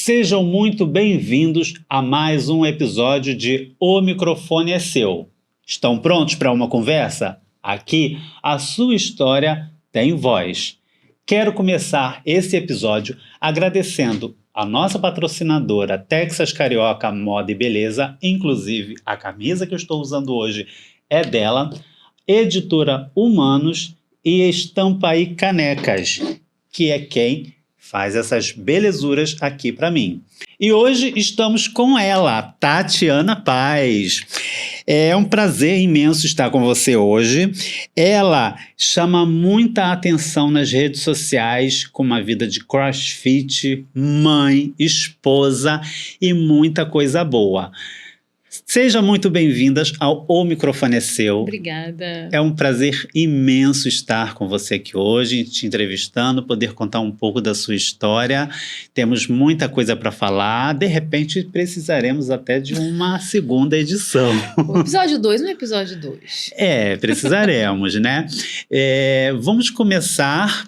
Sejam muito bem-vindos a mais um episódio de O Microfone é Seu. Estão prontos para uma conversa? Aqui, a sua história tem voz. Quero começar esse episódio agradecendo a nossa patrocinadora Texas Carioca Moda e Beleza, inclusive a camisa que eu estou usando hoje é dela, Editora Humanos e Estampaí Canecas, que é quem faz essas belezuras aqui para mim. E hoje estamos com ela, Tatiana Paz. É um prazer imenso estar com você hoje. Ela chama muita atenção nas redes sociais, com uma vida de crossfit, mãe, esposa e muita coisa boa. Sejam muito bem-vindas ao O Microfone é Seu. Obrigada. É um prazer imenso estar com você aqui hoje, te entrevistando, poder contar um pouco da sua história. Temos muita coisa para falar. De repente, precisaremos até de uma segunda edição. O episódio 2 não é episódio 2. Precisaremos, né? Vamos começar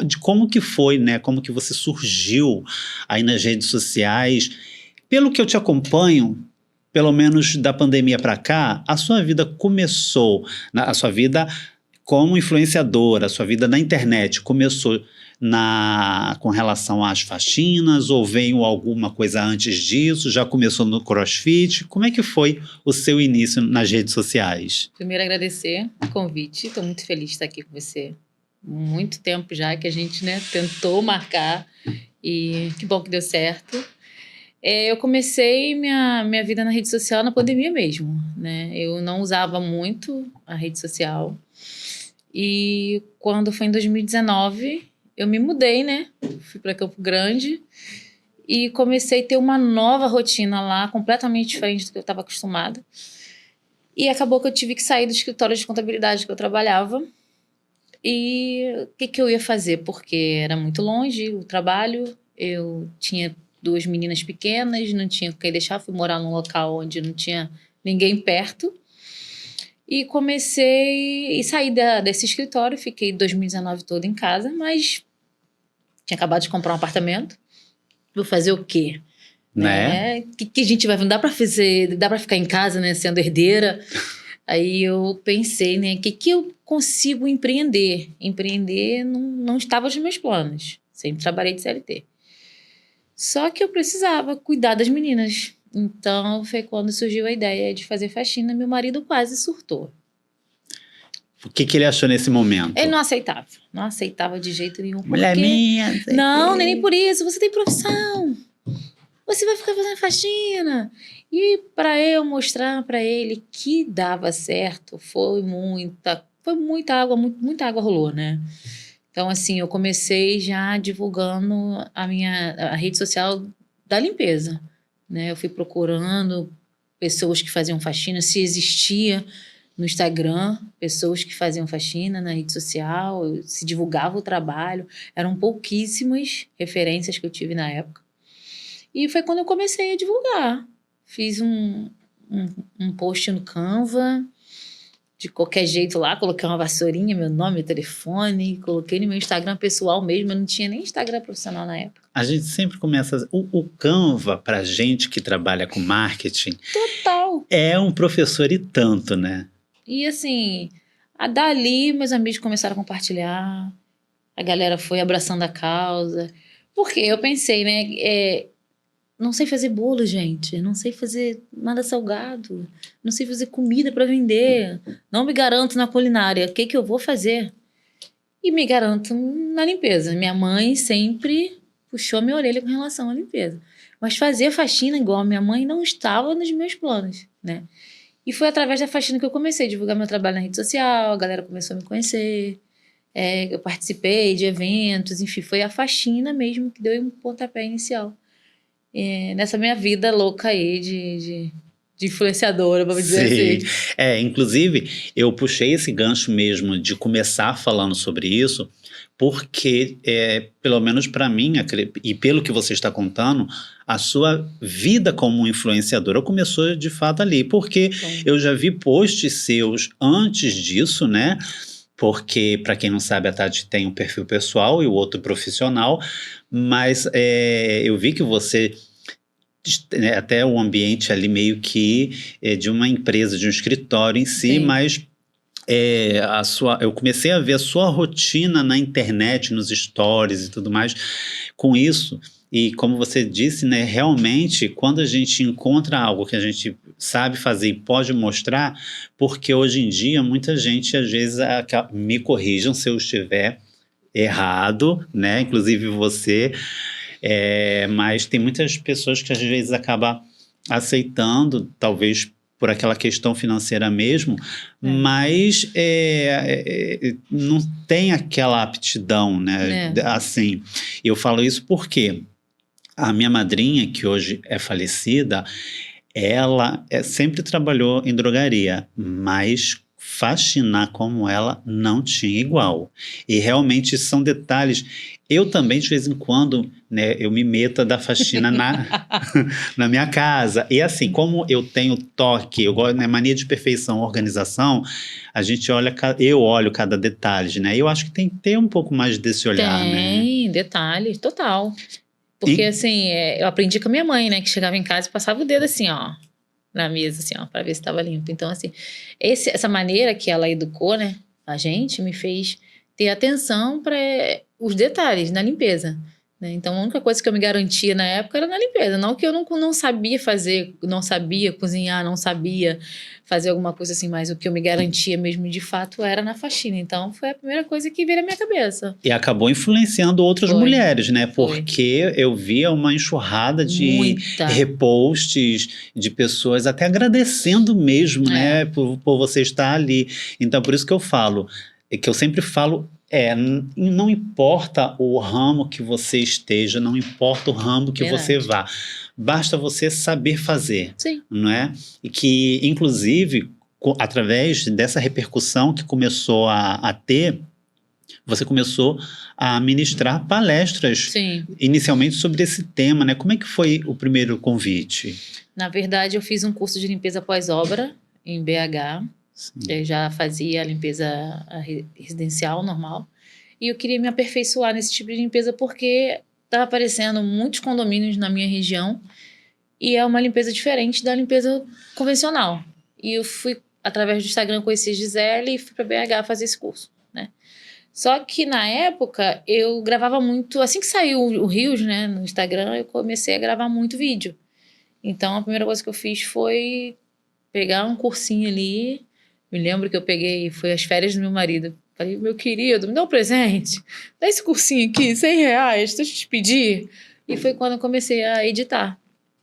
de como que foi, né? Como que você surgiu aí nas redes sociais. Pelo que eu te acompanho, pelo menos da pandemia para cá, a sua vida começou, a sua vida como influenciadora, a sua vida na internet começou com relação às faxinas, ou veio alguma coisa antes disso, já começou no CrossFit? Como é que foi o seu início nas redes sociais? Primeiro agradecer o convite, estou muito feliz de estar aqui com você. Muito tempo já que a gente, tentou marcar e que bom que deu certo. Eu comecei minha vida na rede social na pandemia mesmo, né? Eu não usava muito a rede social. E quando foi em 2019, eu me mudei, né? Fui para Campo Grande e comecei a ter uma nova rotina lá, completamente diferente do que eu estava acostumada. E acabou que eu tive que sair do escritório de contabilidade que eu trabalhava. E o que eu ia fazer? Porque era muito longe o trabalho, eu tinha 2 meninas pequenas, não tinha quem deixar, fui morar num local onde não tinha ninguém perto. E comecei e saí desse escritório, fiquei 2019 todo em casa, mas tinha acabado de comprar um apartamento. Vou fazer o quê? Né? Que a gente vai... Não dá pra fazer, dá pra ficar em casa, né, sendo herdeira. Aí eu pensei, né, que eu consigo empreender? Empreender não estava nos meus planos. Sempre trabalhei de CLT. Só que eu precisava cuidar das meninas. Então, foi quando surgiu a ideia de fazer faxina. Meu marido quase surtou. O que ele achou nesse momento? Ele não aceitava. Não aceitava de jeito nenhum. Mulher minha. Não, nem por isso. Você tem profissão. Você vai ficar fazendo faxina. E para eu mostrar para ele que dava certo, foi muita água, muita água rolou, né? Então, assim, eu comecei já divulgando a rede social da limpeza, né? Eu fui procurando pessoas que faziam faxina, se existia no Instagram, pessoas que faziam faxina na rede social, se divulgava o trabalho. Eram pouquíssimas referências que eu tive na época. E foi quando eu comecei a divulgar. Fiz um post no Canva, de qualquer jeito lá, coloquei uma vassourinha, meu nome, meu telefone, coloquei no meu Instagram pessoal mesmo, eu não tinha nem Instagram profissional na época. A gente sempre começa... O Canva, pra gente que trabalha com marketing... Total! É um professor e tanto, né? E assim, dali meus amigos começaram a compartilhar, a galera foi abraçando a causa, porque eu pensei, né, não sei fazer bolo, gente, não sei fazer nada salgado, não sei fazer comida para vender, não me garanto na culinária, o que eu vou fazer? E me garanto na limpeza. Minha mãe sempre puxou minha orelha com relação à limpeza. Mas fazer faxina igual a minha mãe não estava nos meus planos, né? E foi através da faxina que eu comecei a divulgar meu trabalho na rede social, a galera começou a me conhecer, eu participei de eventos, enfim, foi a faxina mesmo que deu um pontapé inicial. Nessa minha vida louca aí de influenciadora, vamos dizer assim. Inclusive, eu puxei esse gancho mesmo de começar falando sobre isso, porque, pelo menos para mim, e pelo que você está contando, a sua vida como influenciadora começou de fato ali, porque eu já vi posts seus antes disso, né? porque, para quem não sabe, a Tati tem um perfil pessoal e o outro profissional, mas eu vi que você, né, até o ambiente ali meio que de uma empresa, de um escritório em si, Sim. mas eu comecei a ver a sua rotina na internet, nos stories e tudo mais, com isso. E como você disse, né, realmente, quando a gente encontra algo que a gente sabe fazer e pode mostrar, porque hoje em dia muita gente, às vezes, me corrijam se eu estiver errado, né, inclusive você, mas tem muitas pessoas que às vezes acabam aceitando, talvez por aquela questão financeira mesmo, mas não tem aquela aptidão, né? Assim, eu falo isso porque a minha madrinha, que hoje é falecida, ela sempre trabalhou em drogaria, mas faxinar como ela não tinha igual. E realmente são detalhes. Eu também, de vez em quando, né, eu me meto a dar faxina na minha casa. E assim, como eu tenho toque, eu gosto, né, mania de perfeição, organização, eu olho cada detalhe, né? Eu acho que tem que ter um pouco mais desse olhar, né? Tem, detalhes, total. Porque, assim, eu aprendi com a minha mãe, né? Que chegava em casa e passava o dedo assim, ó, na mesa, assim, ó, pra ver se estava limpo. Então, assim, essa maneira que ela educou, né, a gente, me fez ter atenção para os detalhes na limpeza, né? Então, a única coisa que eu me garantia na época era na limpeza. Não que eu não sabia fazer, não sabia cozinhar, não sabia fazer alguma coisa assim, mas o que eu me garantia mesmo de fato era na faxina. Então, foi a primeira coisa que veio na minha cabeça. E acabou influenciando outras mulheres, né? Porque eu via uma enxurrada de reposts de pessoas até agradecendo mesmo, né? Por você estar ali. Então, por isso que eu falo, que eu sempre falo, não importa o ramo que você esteja, não importa o ramo que você vá. Basta você saber fazer, não é? E que, inclusive, através dessa repercussão que começou a ter, você começou a ministrar palestras, inicialmente sobre esse tema, né? Como é que foi o primeiro convite? Na verdade, eu fiz um curso de limpeza pós-obra em BH. Eu já fazia a limpeza residencial normal. E eu queria me aperfeiçoar nesse tipo de limpeza porque estava aparecendo muitos condomínios na minha região e é uma limpeza diferente da limpeza convencional. E eu fui, através do Instagram, conheci a Gisele e fui para BH fazer esse curso, né? Só que na época eu gravava muito, assim que saiu o Reels, né, no Instagram, eu comecei a gravar muito vídeo. Então a primeira coisa que eu fiz foi pegar um cursinho ali. Me lembro que eu peguei, foi as férias do meu marido. Falei, meu querido, me dá um presente, dá esse cursinho aqui, R$100, deixa eu te pedir. E foi quando eu comecei a editar,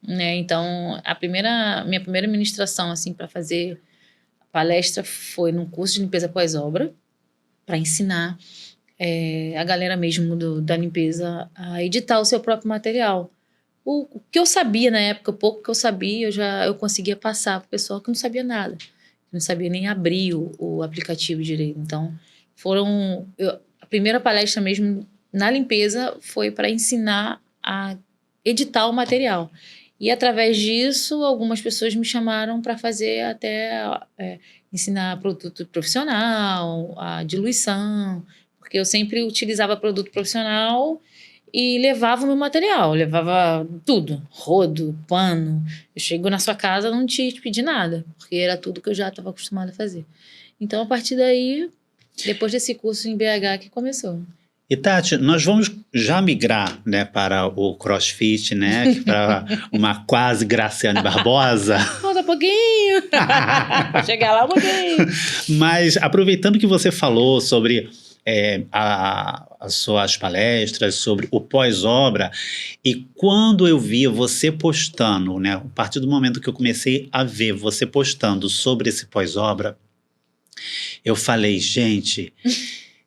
né? Então minha primeira ministração assim para fazer palestra foi num curso de limpeza pós-obra, para ensinar a galera mesmo da limpeza a editar o seu próprio material. O que eu sabia na época, o pouco que eu sabia, eu conseguia passar para o pessoal que não sabia nada. Não sabia nem abrir o aplicativo direito. Então, a primeira palestra mesmo na limpeza foi para ensinar a editar o material. E através disso, algumas pessoas me chamaram para fazer até ensinar produto profissional, a diluição, porque eu sempre utilizava produto profissional e levava o meu material, levava tudo, rodo, pano. Eu chego na sua casa, não te pedi nada, porque era tudo que eu já estava acostumada a fazer. Então, a partir daí, depois desse curso em BH que começou. E Tati, nós vamos já migrar, né, para o CrossFit, né, para uma quase Graciane Barbosa. Falta pouquinho, para chegar lá um pouquinho. Mas aproveitando que você falou sobre as suas palestras, sobre o pós-obra, e quando eu via você postando, né, a partir do momento que eu comecei a ver você postando sobre esse pós-obra, eu falei, gente,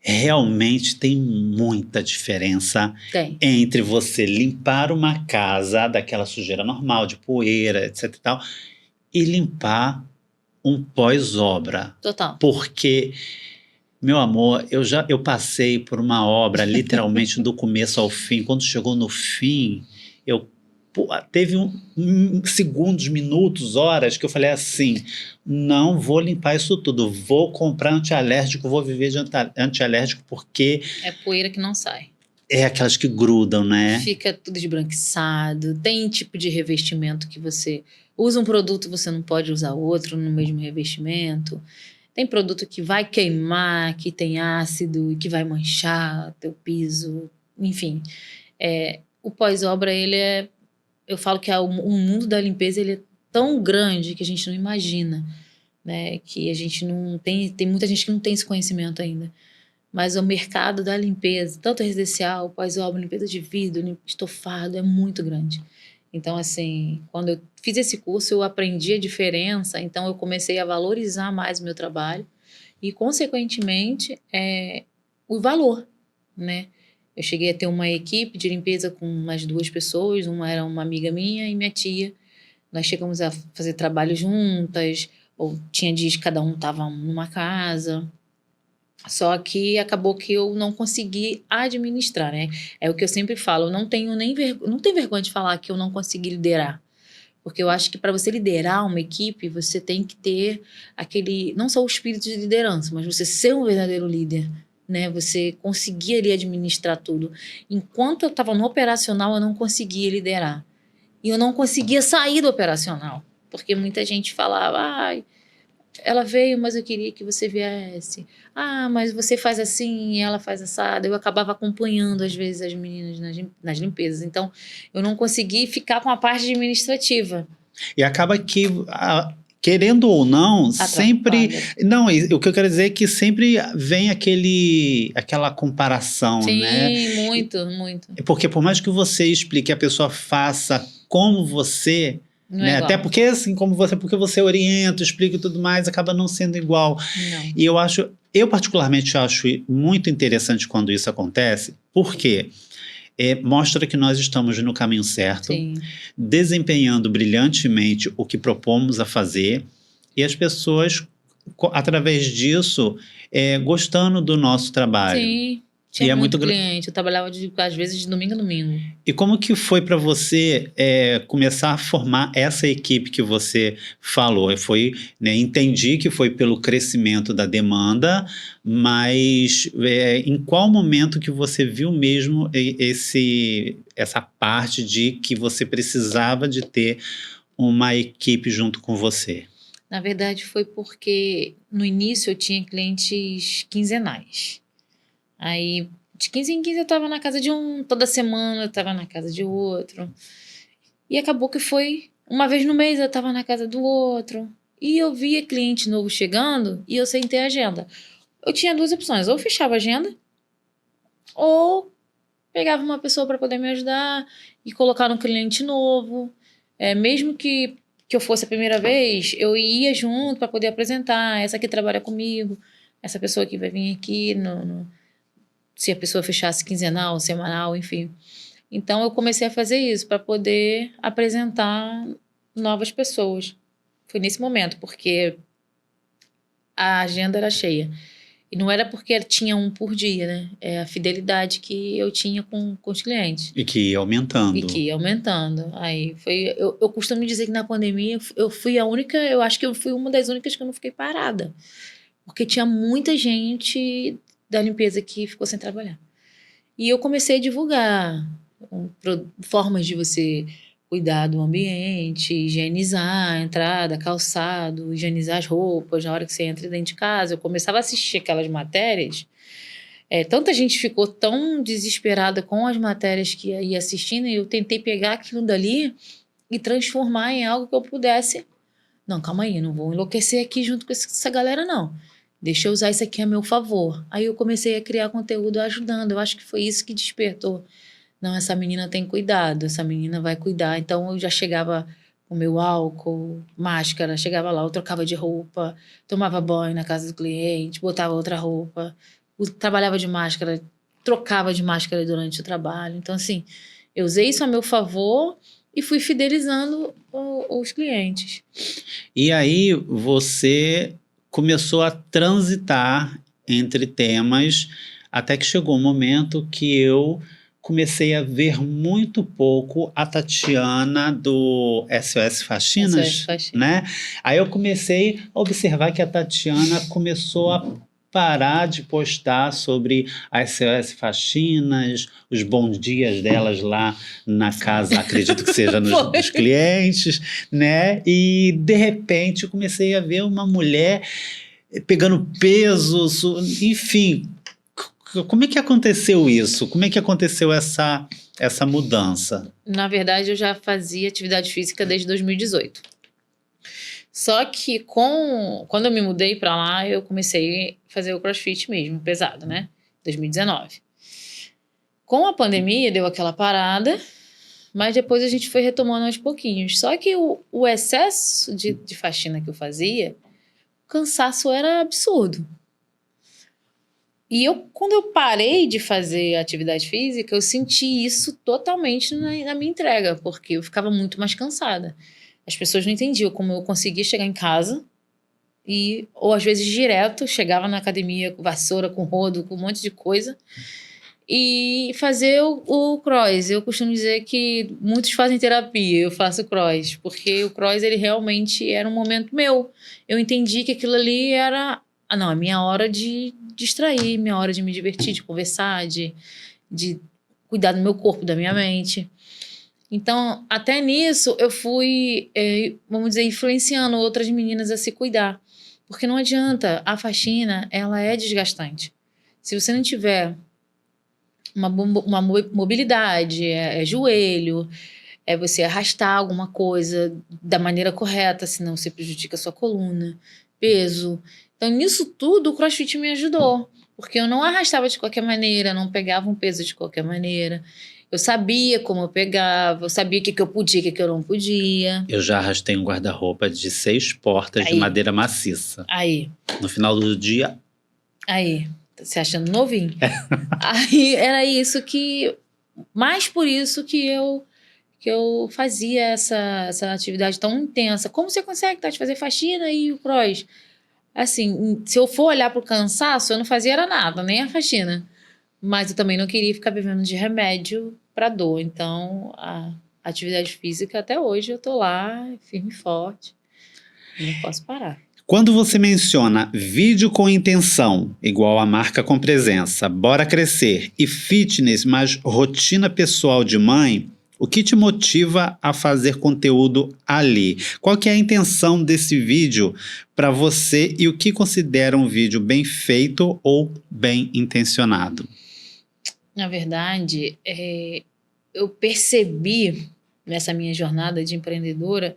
realmente tem muita diferença entre você limpar uma casa daquela sujeira normal, de poeira, etc e tal, e limpar um pós-obra. Total. Porque, meu amor, eu passei por uma obra literalmente do começo ao fim. Quando chegou no fim, eu teve segundos, minutos, horas que eu falei assim, não vou limpar isso tudo, vou comprar antialérgico, vou viver de antialérgico porque É poeira que não sai. é aquelas que grudam, né? Fica tudo esbranquiçado. Tem tipo de revestimento que você usa um produto, você não pode usar outro no mesmo revestimento. Tem produto que vai queimar, que tem ácido e que vai manchar teu piso. Enfim, o pós-obra, eu falo que o mundo da limpeza ele é tão grande que a gente não imagina, né? Que a gente não tem muita gente que não tem esse conhecimento ainda. Mas o mercado da limpeza, tanto residencial, pós-obra, limpeza de vidro, estofado, é muito grande. Então, assim, quando eu fiz esse curso, eu aprendi a diferença, então eu comecei a valorizar mais o meu trabalho e, consequentemente, o valor, né? Eu cheguei a ter uma equipe de limpeza com umas 2 pessoas, uma era uma amiga minha e minha tia. Nós chegamos a fazer trabalho juntas, ou tinha dias que cada um estava numa casa. Só que acabou que eu não consegui administrar, né? É o que eu sempre falo, eu não tenho não tenho vergonha de falar que eu não consegui liderar. Porque eu acho que para você liderar uma equipe, você tem que ter não só o espírito de liderança, mas você ser um verdadeiro líder, né? Você conseguir ali administrar tudo. Enquanto eu estava no operacional, eu não conseguia liderar. E eu não conseguia sair do operacional. Porque muita gente falava, ela veio, mas eu queria que você viesse. Mas você faz assim e ela faz assado. Eu acabava acompanhando, às vezes, as meninas nas limpezas. Então, eu não consegui ficar com a parte administrativa. E acaba que, querendo ou não, sempre... Não, o que eu quero dizer é que sempre vem aquela comparação, sim, né? Sim, muito, muito. Porque por mais que você explique, a pessoa faça como você... Né? Até porque, assim, porque você orienta, explica e tudo mais, acaba não sendo igual. Não. E eu particularmente acho muito interessante quando isso acontece, porque mostra que nós estamos no caminho certo, Sim. Desempenhando brilhantemente o que propomos a fazer, e as pessoas, através disso, gostando do nosso trabalho. Sim. Tinha muito cliente, eu trabalhava às vezes de domingo a domingo. E como que foi para você começar a formar essa equipe que você falou? Entendi que foi pelo crescimento da demanda, mas em qual momento que você viu mesmo essa parte de que você precisava de ter uma equipe junto com você? Na verdade, foi porque no início eu tinha clientes quinzenais. Aí, de 15 em 15 eu estava na casa de um, toda semana eu estava na casa de outro. E acabou que foi uma vez no mês eu estava na casa do outro. E eu via cliente novo chegando e eu sem ter agenda. Eu tinha 2 opções, ou fechava a agenda, ou pegava uma pessoa para poder me ajudar e colocar um cliente novo. Mesmo que eu fosse a primeira vez, eu ia junto para poder apresentar. Essa aqui trabalha comigo, essa pessoa aqui vai vir aqui se a pessoa fechasse quinzenal, semanal, enfim. Então, eu comecei a fazer isso para poder apresentar novas pessoas. Foi nesse momento, porque a agenda era cheia. E não era porque tinha um por dia, né? É a fidelidade que eu tinha com os clientes. E que ia aumentando. Aí eu costumo dizer que na pandemia eu acho que eu fui uma das únicas que eu não fiquei parada. Porque tinha muita gente da limpeza que ficou sem trabalhar. E eu comecei a divulgar formas de você cuidar do ambiente, higienizar a entrada, calçado, higienizar as roupas na hora que você entra dentro de casa. Eu começava a assistir aquelas matérias. Tanta gente ficou tão desesperada com as matérias que ia assistindo, e eu tentei pegar aquilo dali e transformar em algo que eu pudesse. Não, calma aí, não vou enlouquecer aqui junto com essa galera, não. Deixa eu usar isso aqui a meu favor. Aí eu comecei a criar conteúdo ajudando. Eu acho que foi isso que despertou. Não, essa menina tem cuidado, essa menina vai cuidar. Então eu já chegava com meu álcool, máscara, chegava lá, eu trocava de roupa, tomava banho na casa do cliente, botava outra roupa, trabalhava de máscara, trocava de máscara durante o trabalho. Então, assim, eu usei isso a meu favor e fui fidelizando os clientes. E aí você começou a transitar entre temas, até que chegou um momento que eu comecei a ver muito pouco a Tatiana do SOS Faxinas, SOS Faxinas. né? Aí eu comecei a observar que a Tatiana começou a parar de postar sobre as SOS Faxinas, os bons dias delas lá na casa, acredito que seja nos clientes, né? E de repente eu comecei a ver uma mulher pegando peso, enfim. Como é que aconteceu isso? Como é que aconteceu essa mudança? Na verdade, eu já fazia atividade física desde 2018. Só que quando eu me mudei para lá, eu comecei a fazer o CrossFit mesmo, pesado, né? 2019. Com a pandemia, deu aquela parada, mas depois a gente foi retomando aos pouquinhos. Só que o excesso de faxina que eu fazia, o cansaço era absurdo. E quando eu parei de fazer atividade física, eu senti isso totalmente na minha entrega, porque eu ficava muito mais cansada. As pessoas não entendiam como eu conseguia chegar em casa ou às vezes direto, chegava na academia com vassoura, com rodo, com um monte de coisa, e fazer o cross. Eu costumo dizer que muitos fazem terapia, eu faço cross, porque o cross ele realmente era um momento meu. Eu entendi que aquilo ali era a minha hora de distrair, minha hora de me divertir, de conversar, de cuidar do meu corpo, da minha mente. Então, até nisso, eu fui, vamos dizer, influenciando outras meninas a se cuidar. Porque não adianta, a faxina, ela é desgastante. Se você não tiver uma mobilidade, joelho, você arrastar alguma coisa da maneira correta, senão você prejudica a sua coluna, peso. Então, nisso tudo, o CrossFit me ajudou. Porque eu não arrastava de qualquer maneira, não pegava um peso de qualquer maneira. Eu sabia como eu pegava, eu sabia o que eu podia, o que eu não podia. Eu já arrastei um guarda-roupa de 6 portas de madeira maciça. Aí. No final do dia... Aí. Tá se achando novinho? Aí era isso que... Mais por isso que eu fazia essa atividade tão intensa. Como você consegue, Tati, fazer faxina e o cross? Assim, se eu for olhar pro cansaço, eu não fazia era nada, nem a faxina. Mas eu também não queria ficar vivendo de remédio para dor. Então, a atividade física, até hoje, eu tô lá, firme e forte. Não posso parar. Quando você menciona vídeo com intenção, igual a marca com presença, bora crescer, e fitness, mas rotina pessoal de mãe, o que te motiva a fazer conteúdo ali? Qual que é a intenção desse vídeo para você e o que considera um vídeo bem feito ou bem intencionado? Na verdade, eu percebi nessa minha jornada de empreendedora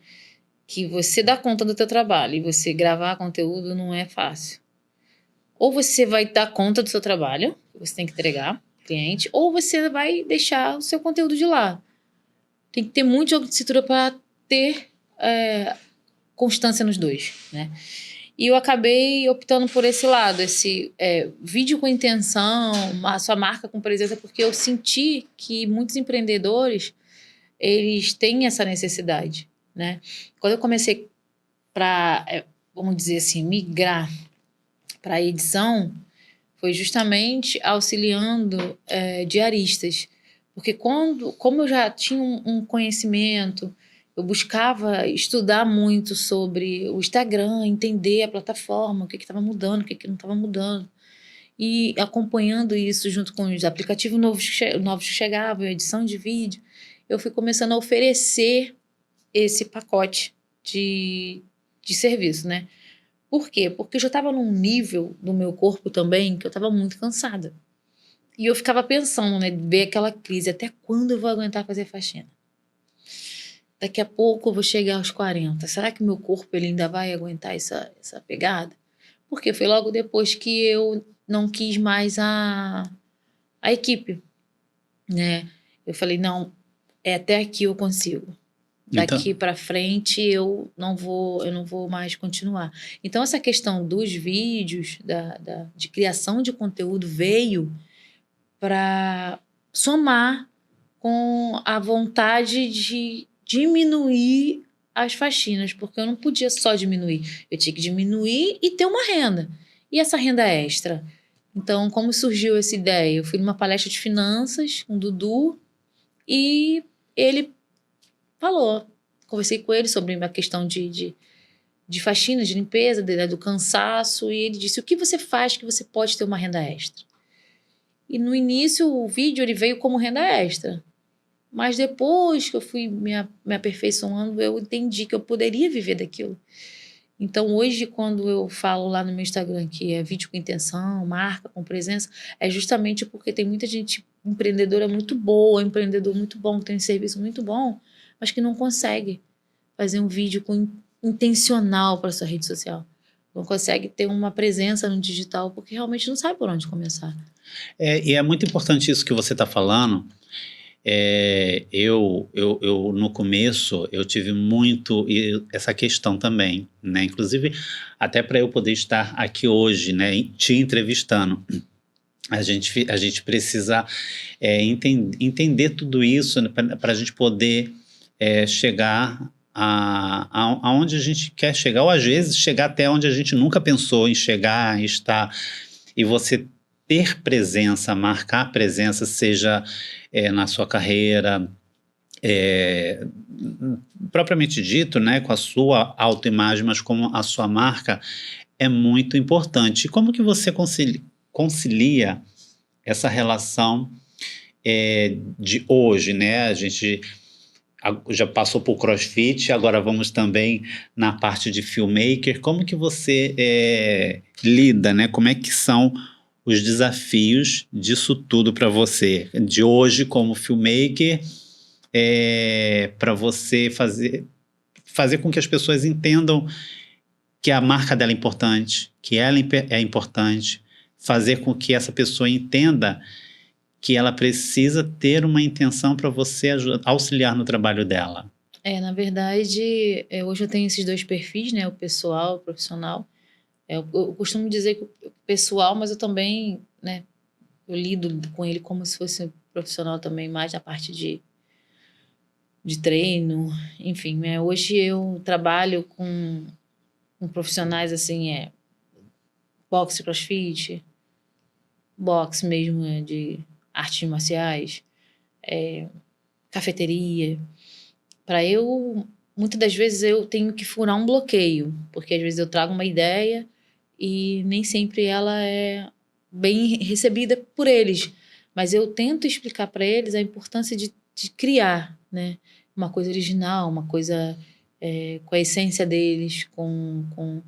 que você dá conta do teu trabalho e você gravar conteúdo não é fácil. Ou você vai dar conta do seu trabalho, você tem que entregar ao cliente, ou você vai deixar o seu conteúdo de lado. Tem que ter muito jogo de cintura para ter constância nos dois, né? E eu acabei optando por esse lado, esse vídeo com intenção, a sua marca com presença, porque eu senti que muitos empreendedores, eles têm essa necessidade, né? Quando eu comecei vamos dizer assim, migrar para a edição, foi justamente auxiliando diaristas. Porque como eu já tinha um conhecimento, eu buscava estudar muito sobre o Instagram, entender a plataforma, o que estava mudando, o que não estava mudando. E acompanhando isso junto com os aplicativos novos que chegavam, a edição de vídeo, eu fui começando a oferecer esse pacote de serviço, né? Por quê? Porque eu já estava num nível do meu corpo também que eu estava muito cansada. E eu ficava pensando, né? Ver aquela crise, até quando eu vou aguentar fazer faxina? Daqui a pouco eu vou chegar aos 40. Será que meu corpo ele ainda vai aguentar essa pegada? Porque foi logo depois que eu não quis mais a equipe, né? Eu falei, não, até aqui eu consigo. Daqui para frente eu não vou mais continuar. Então essa questão dos vídeos, de criação de conteúdo veio para somar com a vontade de diminuir as faxinas, porque eu não podia só diminuir, eu tinha que diminuir e ter uma renda. E essa renda extra? Então, como surgiu essa ideia? Eu fui numa palestra de finanças com o Dudu e ele falou, conversei com ele sobre a questão de faxina, de limpeza, do cansaço, e ele disse, o que você faz que você pode ter uma renda extra? E no início o vídeo ele veio como renda extra, mas depois que eu fui me aperfeiçoando, eu entendi que eu poderia viver daquilo. Então hoje, quando eu falo lá no meu Instagram que é vídeo com intenção, marca com presença, é justamente porque tem muita gente empreendedora muito boa, empreendedor muito bom, que tem um serviço muito bom, mas que não consegue fazer um vídeo intencional para sua rede social. Não consegue ter uma presença no digital porque realmente não sabe por onde começar. E é muito importante isso que você está falando. Eu no começo eu tive muito essa questão também, né? Inclusive até para eu poder estar aqui hoje, né, te entrevistando, a gente precisa entender tudo isso, né, para a gente poder chegar aonde a gente quer chegar, ou às vezes chegar até onde a gente nunca pensou em chegar, estar, e você ter presença, marcar presença, seja na sua carreira, propriamente dito, né, com a sua autoimagem, mas como a sua marca, é muito importante. E como que você concilia essa relação de hoje, né? A gente já passou por CrossFit, agora vamos também na parte de filmmaker. Como que você lida, né? Como é que são os desafios disso tudo para você, de hoje como filmmaker, para você fazer com que as pessoas entendam que a marca dela é importante, que ela é importante, fazer com que essa pessoa entenda que ela precisa ter uma intenção para você auxiliar no trabalho dela. Na verdade, hoje eu tenho esses dois perfis, né, o pessoal e o profissional. Eu costumo dizer que o pessoal, mas eu também, né, eu lido com ele como se fosse profissional também, mais na parte de treino, enfim. Né? Hoje eu trabalho com profissionais assim, boxe, crossfit, boxe mesmo, de artes marciais, cafeteria. Muitas das vezes eu tenho que furar um bloqueio, porque às vezes eu trago uma ideia e nem sempre ela é bem recebida por eles. Mas eu tento explicar para eles a importância de criar, né? Uma coisa original, uma coisa com a essência deles, com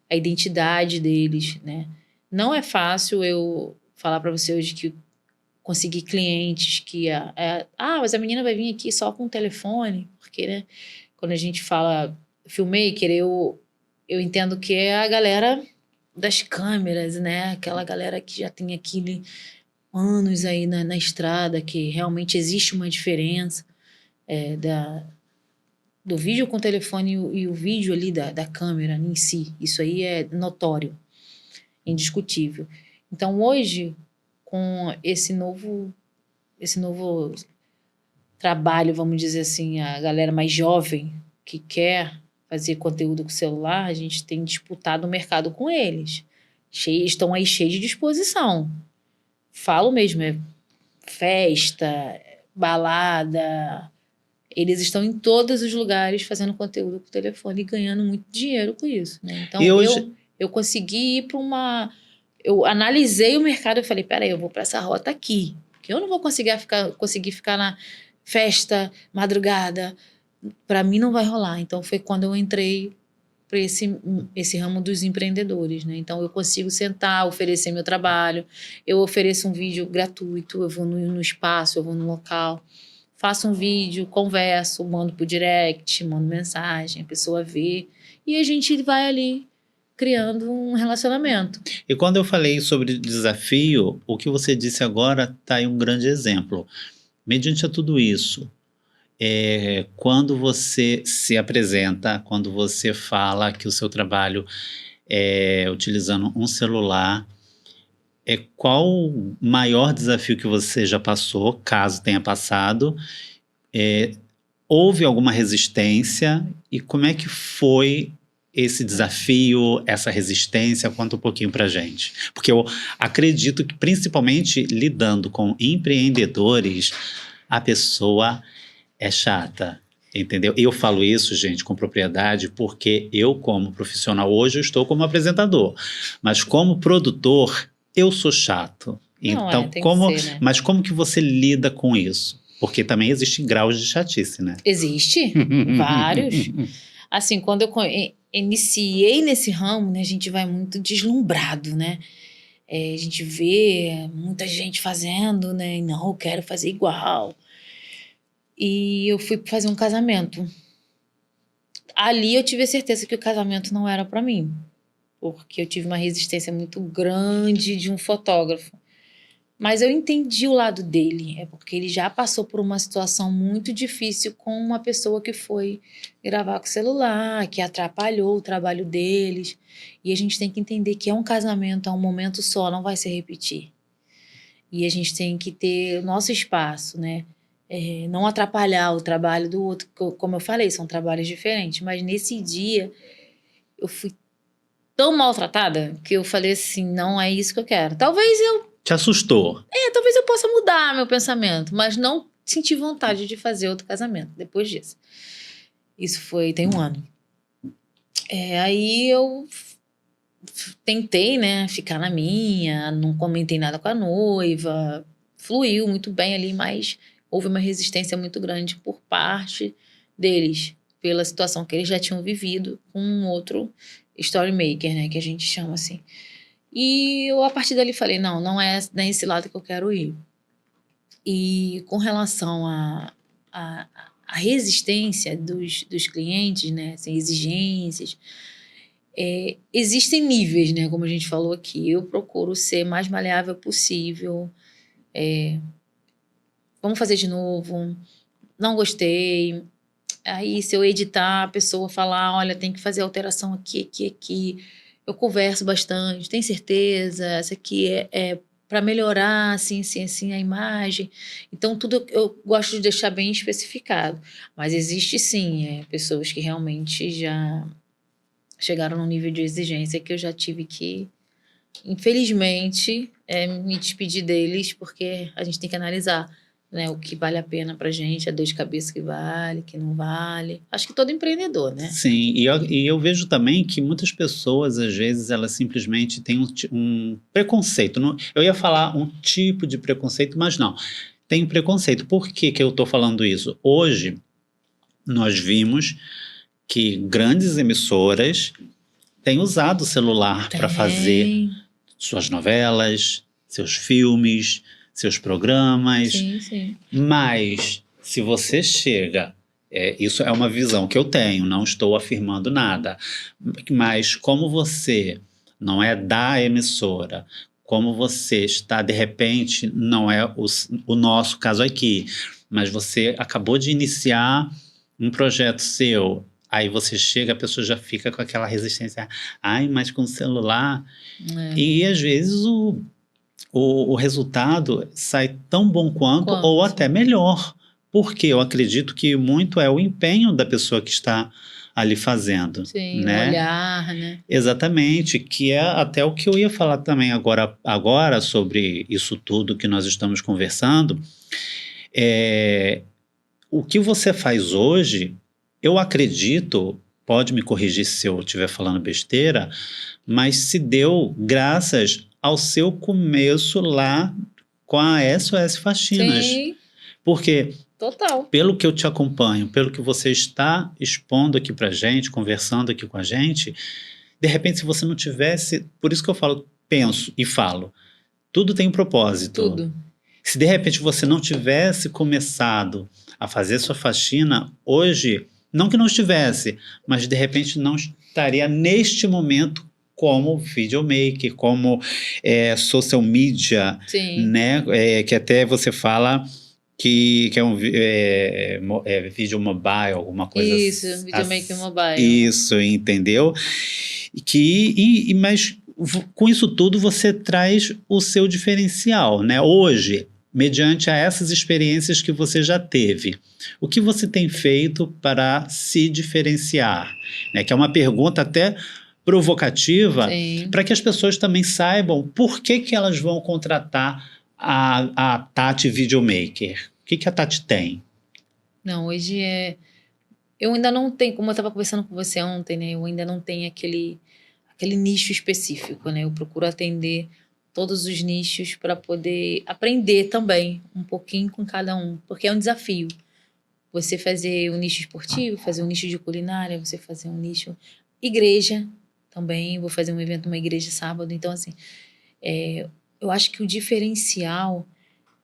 a identidade deles, né? Não é fácil eu falar para você hoje que conseguir clientes que... mas a menina vai vir aqui só com o telefone, porque, né? Quando a gente fala filmmaker, eu entendo que é a galera das câmeras, né? Aquela galera que já tem anos aí na estrada, que realmente existe uma diferença do vídeo com o telefone e o vídeo ali da câmera em si. Isso aí é notório, indiscutível. Então, hoje, com esse novo trabalho, vamos dizer assim, a galera mais jovem que quer fazer conteúdo com celular, a gente tem disputado o mercado com eles. Estão aí cheios de disposição. Falo mesmo, festa, balada. Eles estão em todos os lugares fazendo conteúdo com o telefone e ganhando muito dinheiro com isso. Né? Então, eu consegui ir para uma... Eu analisei o mercado e falei, peraí, eu vou para essa rota aqui. Porque eu não vou conseguir ficar na festa, madrugada. Para mim não vai rolar. Então foi quando eu entrei para esse ramo dos empreendedores, né? Então eu consigo sentar, oferecer meu trabalho, eu ofereço um vídeo gratuito, eu vou no espaço, eu vou no local, faço um vídeo, converso, mando pro direct, mando mensagem, a pessoa vê e a gente vai ali criando um relacionamento. E quando eu falei sobre desafio, o que você disse agora está aí um grande exemplo. Mediante a tudo isso, quando você se apresenta, quando você fala que o seu trabalho é utilizando um celular, qual o maior desafio que você já passou, caso tenha passado? Houve alguma resistência? E como é que foi esse desafio, essa resistência? Conta um pouquinho pra gente. Porque eu acredito que, principalmente lidando com empreendedores, a pessoa é chata, entendeu? Eu falo isso, gente, com propriedade, porque eu, como profissional, hoje eu estou como apresentador, mas como produtor, eu sou chato. Não, Então, tem como, que ser, né? mas como que você lida com isso? Porque também existem graus de chatice, né? Existe vários. Assim, quando eu iniciei nesse ramo, né, a gente vai muito deslumbrado, né? A gente vê muita gente fazendo, né? E não, eu quero fazer igual. E eu fui fazer um casamento. Ali eu tive a certeza que o casamento não era para mim, porque eu tive uma resistência muito grande de um fotógrafo. Mas eu entendi o lado dele, é porque ele já passou por uma situação muito difícil com uma pessoa que foi gravar com o celular, que atrapalhou o trabalho deles. E a gente tem que entender que é um casamento, é um momento só, não vai se repetir. E a gente tem que ter o nosso espaço, né? Não atrapalhar o trabalho do outro, como eu falei, são trabalhos diferentes. Mas nesse dia, eu fui tão maltratada que eu falei assim, não é isso que eu quero. Te assustou? Talvez eu possa mudar meu pensamento, mas não senti vontade de fazer outro casamento depois disso. Isso tem 1 ano. Aí eu tentei, né, ficar na minha, não comentei nada com a noiva, fluiu muito bem ali, mas houve uma resistência muito grande por parte deles, pela situação que eles já tinham vivido com um outro storymaker, né, que a gente chama assim. E eu, a partir dali, falei, não é nesse lado que eu quero ir. E com relação à resistência dos clientes, né, assim, exigências, existem níveis, né, como a gente falou aqui. Eu procuro ser mais maleável possível. Vamos fazer de novo. Não gostei. Aí, se eu editar, a pessoa falar, olha, tem que fazer alteração aqui, aqui, aqui. Eu converso bastante, tem certeza? Essa aqui é para melhorar, assim, assim, assim, a imagem. Então, tudo eu gosto de deixar bem especificado. Mas existe, sim, pessoas que realmente já chegaram num nível de exigência que eu já tive que, infelizmente, me despedir deles, porque a gente tem que analisar, né, o que vale a pena pra gente, a dor de cabeça que vale, que não vale. Acho que todo empreendedor, né? Sim, e eu vejo também que muitas pessoas, às vezes, elas simplesmente têm um preconceito. Eu ia falar um tipo de preconceito, mas não. Tem preconceito. Por que que eu estou falando isso? Hoje, nós vimos que grandes emissoras têm usado o celular para fazer suas novelas, seus filmes, seus programas. Sim, sim. Mas, se você chega... isso é uma visão que eu tenho, não estou afirmando nada. Mas como você não é da emissora, como você está, de repente, não é o nosso caso aqui, mas você acabou de iniciar um projeto seu, aí você chega, a pessoa já fica com aquela resistência. Ai, mas com o celular... E às vezes o resultado sai tão bom quanto ou até melhor. Porque eu acredito que muito é o empenho da pessoa que está ali fazendo. Sim, né? O olhar, né? Exatamente, que é até o que eu ia falar também agora sobre isso tudo que nós estamos conversando. O que você faz hoje, eu acredito, pode me corrigir se eu estiver falando besteira, mas se deu graças ao seu começo lá com a SOS Faxinas. Sim. Porque... Total. Pelo que eu te acompanho, pelo que você está expondo aqui pra gente, conversando aqui com a gente, de repente, se você não tivesse... Por isso que eu falo, penso e falo. Tudo tem um propósito. Tudo. Se de repente você não tivesse começado a fazer sua faxina, hoje, não que não estivesse, mas de repente não estaria neste momento como videomaker, como social media, Sim. né? Que até você fala... Que é um vídeo mobile, alguma coisa assim. Isso, videomaker mobile. Isso, entendeu? Mas com isso tudo você traz o seu diferencial, né? Hoje, mediante a essas experiências que você já teve, o que você tem feito para se diferenciar? Né? Que é uma pergunta até provocativa, Sim. para que as pessoas também saibam por que elas vão contratar a Tati Videomaker. O que a Tati tem? Não, hoje eu ainda não tenho, como eu estava conversando com você ontem, né? Eu ainda não tenho aquele nicho específico, né? Eu procuro atender todos os nichos para poder aprender também um pouquinho com cada um, porque é um desafio. Você fazer um nicho esportivo, fazer um nicho de culinária, você fazer um nicho igreja também. Vou fazer um evento numa igreja sábado. Então, assim, eu acho que o diferencial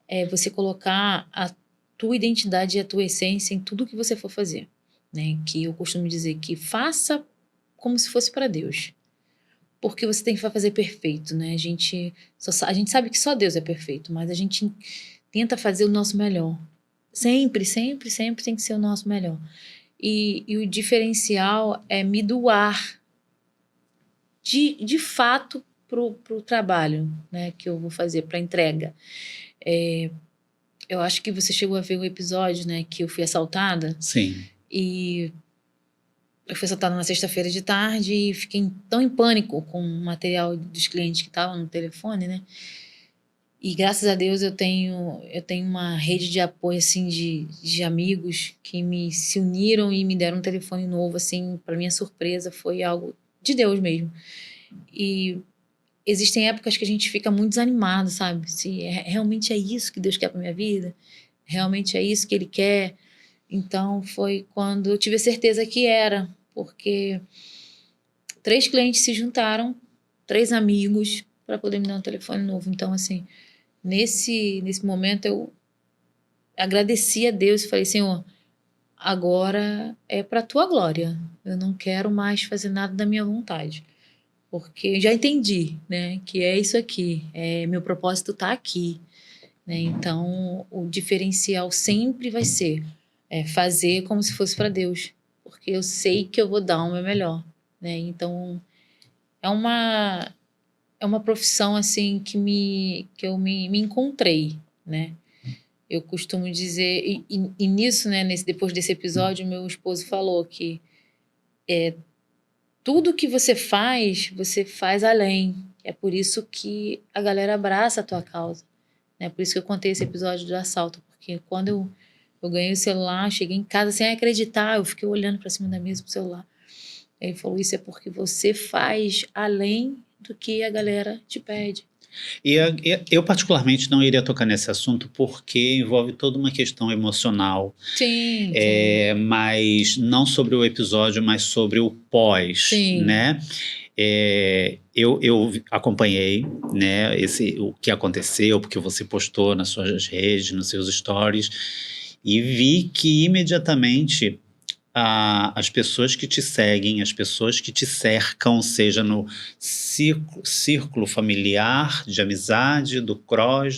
é você colocar a tua identidade e a tua essência em tudo que você for fazer, né? Que eu costumo dizer que faça como se fosse para Deus. Porque você tem que fazer perfeito, né? A gente sabe que só Deus é perfeito, mas a gente tenta fazer o nosso melhor. Sempre, sempre, sempre tem que ser o nosso melhor. E o diferencial é me doar de fato pro trabalho, né? Que eu vou fazer, para entrega. Eu acho que você chegou a ver o episódio, né? Que eu fui assaltada. Sim. E eu fui assaltada na sexta-feira de tarde e fiquei tão em pânico com o material dos clientes que estavam no telefone, né? E graças a Deus eu tenho uma rede de apoio, assim, de amigos que se uniram e me deram um telefone novo, assim, para minha surpresa, foi algo de Deus mesmo. E existem épocas que a gente fica muito desanimado, sabe? Se realmente é isso que Deus quer para minha vida? Realmente é isso que Ele quer? Então foi quando eu tive a certeza que era, porque 3 clientes se juntaram, 3 amigos, para poder me dar um telefone novo. Então, assim, nesse momento eu agradeci a Deus e falei: Senhor, agora é para a tua glória. Eu não quero mais fazer nada da minha vontade, porque eu já entendi, né, que é isso aqui, meu propósito está aqui, né? Então, o diferencial sempre vai ser fazer como se fosse para Deus, porque eu sei que eu vou dar o meu melhor, né? Então, é uma profissão assim que eu me encontrei, né? Eu costumo dizer, e nisso, né, depois desse episódio, meu esposo falou que tudo que você faz além. É por isso que a galera abraça a tua causa. É por isso que eu contei esse episódio do assalto, porque quando eu ganhei o celular, cheguei em casa sem acreditar, eu fiquei olhando para cima da mesa pro celular. Ele falou: isso é porque você faz além do que a galera te pede. Eu particularmente não iria tocar nesse assunto porque envolve toda uma questão emocional. Sim, Mas não sobre o episódio, mas sobre o pós, sim. né? Eu acompanhei, né, o que aconteceu, porque você postou nas suas redes, nos seus stories, e vi que imediatamente as pessoas que te seguem, as pessoas que te cercam, seja no círculo familiar, de amizade, do cross,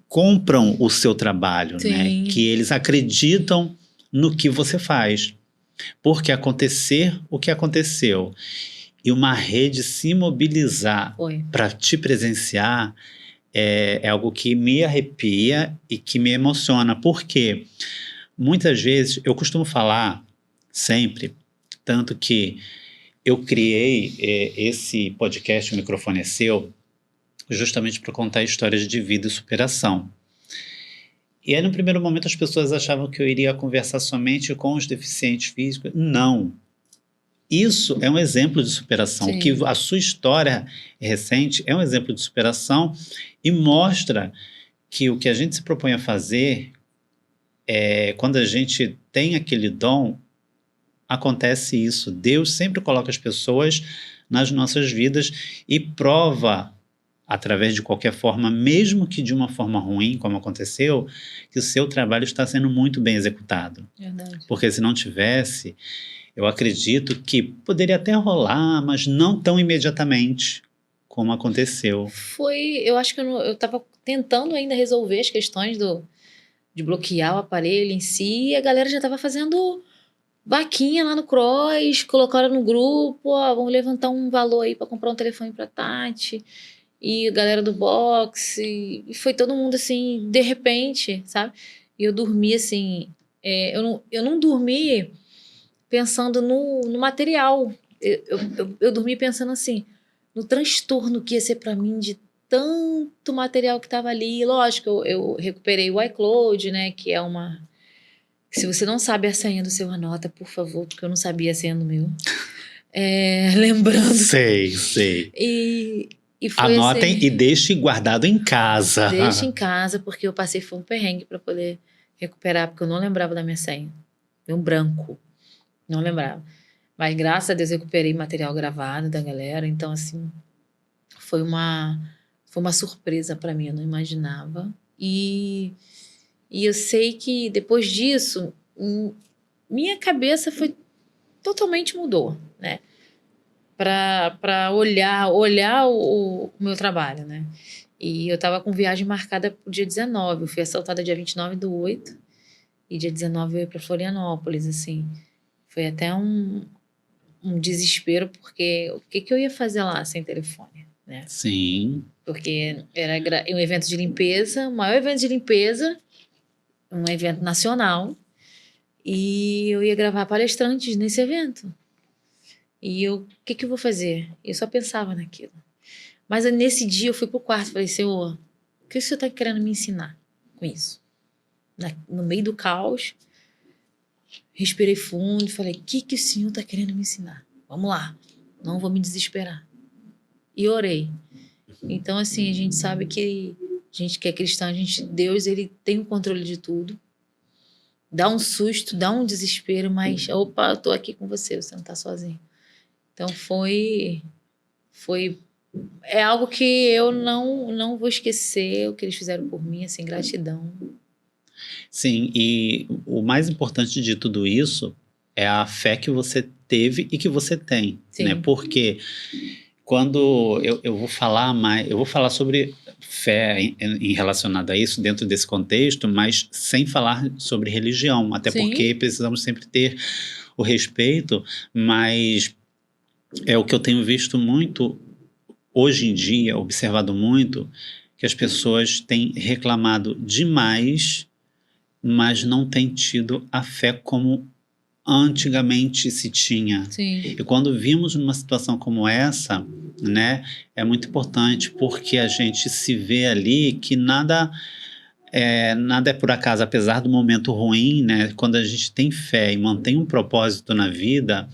compram o seu trabalho, né? Que eles acreditam no que você faz. Porque acontecer o que aconteceu e uma rede se mobilizar para te presenciar é algo que me arrepia e que me emociona. Porque muitas vezes, eu costumo falar sempre, tanto que eu criei esse podcast, O Microfone é Seu, justamente para contar histórias de vida e superação. E aí, no primeiro momento, as pessoas achavam que eu iria conversar somente com os deficientes físicos. Não. Isso é um exemplo de superação. Sim. Que a sua história recente é um exemplo de superação e mostra que o que a gente se propõe a fazer, quando a gente tem aquele dom, acontece isso. Deus sempre coloca as pessoas nas nossas vidas e prova, através de qualquer forma, mesmo que de uma forma ruim, como aconteceu, que o seu trabalho está sendo muito bem executado. Verdade. Porque se não tivesse, eu acredito que poderia até rolar, mas não tão imediatamente como aconteceu. Eu acho que eu estava tentando ainda resolver as questões de bloquear o aparelho em si, e a galera já estava fazendo vaquinha lá no Cross, colocaram no grupo: vamos levantar um valor aí para comprar um telefone para Tati. e a galera do boxe, e foi todo mundo assim, de repente, sabe? E eu dormi assim, eu não dormi pensando no material, eu dormi pensando assim, no transtorno que ia ser pra mim de tanto material que tava ali. Lógico, eu recuperei o iCloud, né, que é uma... Se você não sabe a senha do seu, anota, por favor, porque eu não sabia a senha do meu. Lembrando. Sei. E foi Anotem assim, e deixe guardado em casa. deixa em casa, porque eu passei foi um perrengue para poder recuperar, porque eu não lembrava da minha senha. Deu um branco. Não lembrava. Mas graças a Deus eu recuperei material gravado da galera. Então, assim, foi uma surpresa para mim. Eu não imaginava. E eu sei que depois disso, minha cabeça totalmente mudou, né? Para olhar o meu trabalho, né? E eu tava com viagem marcada pro dia 19. Eu fui assaltada dia 29/8 e dia 19 eu ia para Florianópolis, assim. Foi até um desespero, porque o que eu ia fazer lá sem telefone, né? Sim. Porque era um evento de limpeza, o maior evento de limpeza, um evento nacional, e eu ia gravar palestrantes nesse evento. E o que eu vou fazer? Eu só pensava naquilo. Mas nesse dia eu fui pro quarto e falei, Senhor, o que o Senhor está querendo me ensinar com isso? No meio do caos, respirei fundo e falei, o que o Senhor está querendo me ensinar? Vamos lá, não vou me desesperar. E orei. Então, assim, a gente sabe que a gente que é cristão, Deus, ele tem o controle de tudo. Dá um susto, dá um desespero, mas, opa, eu tô aqui com você não tá sozinho. Então, é algo que eu não vou esquecer, o que eles fizeram por mim, assim, gratidão. Sim, e o mais importante de tudo isso é a fé que você teve e que você tem, Sim. né? Porque quando eu vou falar sobre fé em relacionado a isso dentro desse contexto, mas sem falar sobre religião, até Sim. porque precisamos sempre ter o respeito, mas é o que eu tenho visto muito hoje em dia, observado muito, que as pessoas têm reclamado demais, mas não têm tido a fé como antigamente se tinha. Sim. E quando vimos numa situação como essa, né, é muito importante, porque a gente se vê ali que nada é por acaso, apesar do momento ruim, né? Quando a gente tem fé e mantém um propósito na vida,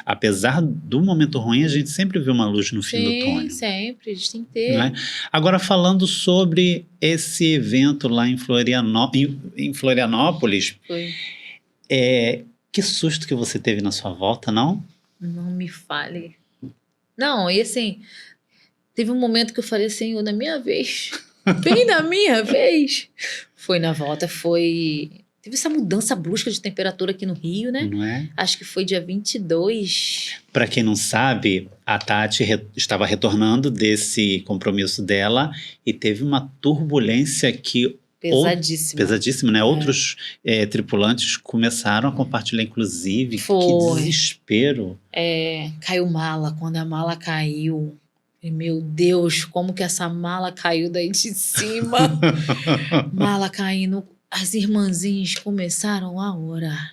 apesar do momento ruim, a gente sempre vê uma luz no fim do túnel. Sim, sempre, a gente tem que ter. Né? Agora, falando sobre esse evento lá em Florianópolis, Foi. Que susto que você teve na sua volta, não? Não me fale. Não, e assim, teve um momento que eu falei assim, na minha vez, bem na minha vez. Foi na volta, teve essa mudança brusca de temperatura aqui no Rio, né? Não é? Acho que foi dia 22. Para quem não sabe, a Tati estava retornando desse compromisso dela e teve uma turbulência que pesadíssima, né? Outros tripulantes começaram a compartilhar, inclusive. Que desespero. Caiu mala. Quando a mala caiu, meu Deus, como que essa mala caiu daí de cima? Mala caindo, as irmãzinhas começaram a orar.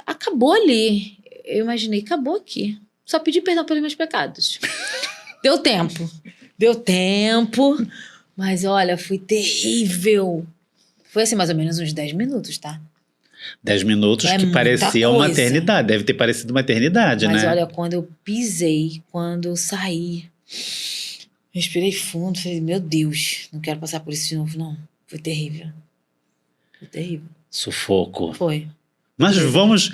Acabou ali. Eu imaginei, acabou aqui. Só pedi perdão pelos meus pecados. Deu tempo. Mas olha, foi terrível. Foi assim, mais ou menos uns 10 minutos, tá? 10 minutos que parecia uma eternidade. Deve ter parecido uma eternidade, né? Mas olha, quando eu saí, respirei fundo, falei, meu Deus, não quero passar por isso de novo, não. Foi terrível. Sufoco. Foi. Mas vamos